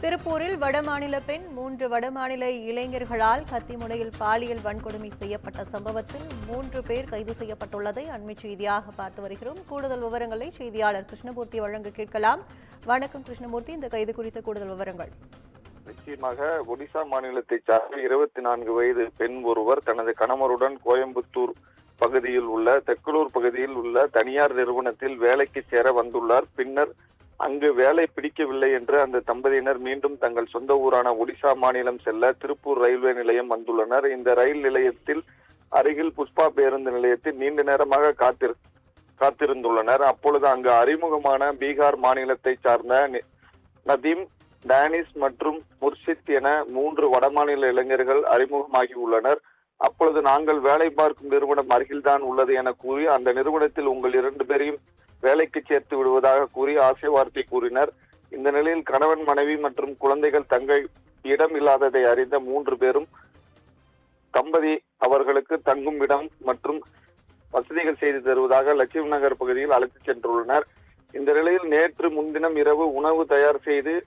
திருப்பூரில் வடமாநில பெண் 3 வடமாநில இளைஞர்களால் கத்திமுனையில் பாலியல் வன்கொடுமை செய்யப்பட்ட சம்பவத்தில் 3 பேர் கைது செய்யப்பட்டுள்ளதை அண்மை செய்தியாக பார்த்து வருகிறோம். கூடுதல் விவரங்களை செய்தியாளர் கிருஷ்ணமூர்த்தி வழங்க கேட்கலாம். வணக்கம் கிருஷ்ணமூர்த்தி, இந்த கைது குறித்த கூடுதல் விவரங்கள். நிச்சயமாக ஒடிசா மாநிலத்தை சார்ந்த 24 வயது பெண் ஒருவர் தனது கணவருடன் கோயம்புத்தூர் பகுதியில் உள்ள தெக்கலூர் பகுதியில் உள்ள தனியார் நிறுவனத்தில் வேலைக்கு சேர வந்துள்ளார். பின்னர் அங்கு வேலை பிடிக்கவில்லை என்று அந்த தம்பதியினர் மீண்டும் தங்கள் சொந்த ஊரான ஒடிசா மாநிலம் செல்ல திருப்பூர் ரயில்வே நிலையம் வந்துள்ளனர். இந்த ரயில் நிலையத்தில் அருகில் புஷ்பா பேருந்து நிலையத்தில் நீண்ட நேரமாக காத்திருந்துள்ளனர். அப்பொழுது அங்கு அறிமுகமான பீகார் மாநிலத்தை சார்ந்த நதீம், டேனிஸ் மற்றும் முர்ஷித் என 3 வடமாநில இளைஞர்கள் அறிமுகமாகி உள்ளனர். அப்பொழுது நாங்கள் வேலை பார்க்கும் நிறுவனம் அருகில்தான் உள்ளது என கூறி அந்த நிறுவனத்தில் உங்கள் 2 பேரையும் வேலைக்கு சேர்த்து விடுவதாக கூறி ஆசை வார்த்தை கூறினர். இந்த நிலையில் கணவன், மனைவி மற்றும் குழந்தைகள் தங்கள் இடம் இல்லாததை அறிந்த 3 பேரும் தம்பதி அவர்களுக்கு தங்கும் இடம் மற்றும் வசதிகள் செய்து தருவதாக லட்சுமி நகர் பகுதியில் அழைத்து சென்றுள்ளனர். இந்த நிலையில் நேற்று முன்தினம் இரவு உணவு தயார் செய்து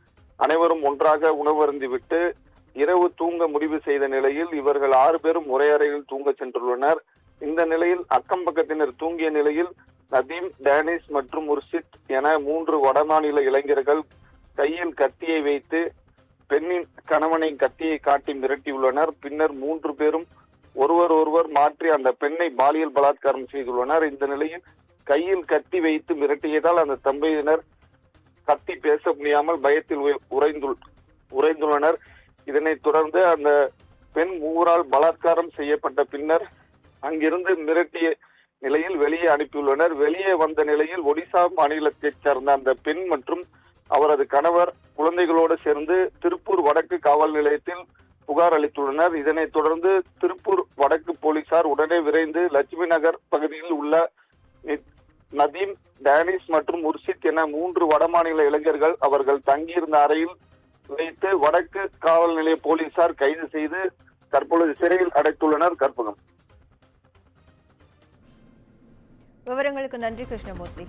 அனைவரும் ஒன்றாக உணவு அருந்திவிட்டு இரவு தூங்க முடிவு செய்த நிலையில் இவர்கள் 6 பேரும் ஒரே அறையில் தூங்க சென்றுள்ளனர். இந்த நிலையில் அக்கம் பக்கத்தினர் தூங்கிய நிலையில் நதீம், டேனிஸ் மற்றும் முர்ஷித் என 3 வடமாநில இளைஞர்கள் கையில் கத்தியை வைத்து பெண்ணின் கணவனை கத்தியை காட்டி மிரட்டியுள்ளனர். பின்னர் 3 பேரும் ஒருவர் மாற்றி அந்த பெண்ணை பாலியல் பலாத்காரம் செய்துள்ளனர். இந்த நிலையில் கையில் கத்தி வைத்து மிரட்டியதால் அந்த தம்பதியினர் கத்தி பேச முடியாமல் பயத்தில் உறைந்துள்ளனர். இதனைத் தொடர்ந்து அந்த பெண் 3 பலாத்காரம் செய்யப்பட்ட பின்னர் அங்கிருந்து மிரட்டிய நிலையில் வெளியே அனுப்பியுள்ளனர். வெளியே வந்த நிலையில் ஒடிசா மாநிலத்தைச் சேர்ந்த அந்த பெண் மற்றும் அவரது கணவர் குழந்தைகளோடு சேர்ந்து திருப்பூர் வடக்கு காவல் நிலையத்தில் புகார் அளித்துள்ளனர். இதனைத் தொடர்ந்து திருப்பூர் வடக்கு போலீசார் உடனே விரைந்து லட்சுமி நகர் பகுதியில் உள்ள நதீம், டேனிஸ் மற்றும் முர்ஷித் என 3 வடமாநில இளைஞர்கள் அவர்கள் தங்கியிருந்த அறையில் வைத்து வடக்கு காவல் நிலைய போலீசார் கைது செய்து தற்பொழுது சிறையில் அடைத்துள்ளனர். கற்பகம். விவரங்களுக்கு நன்றி கிருஷ்ணமூர்த்தி.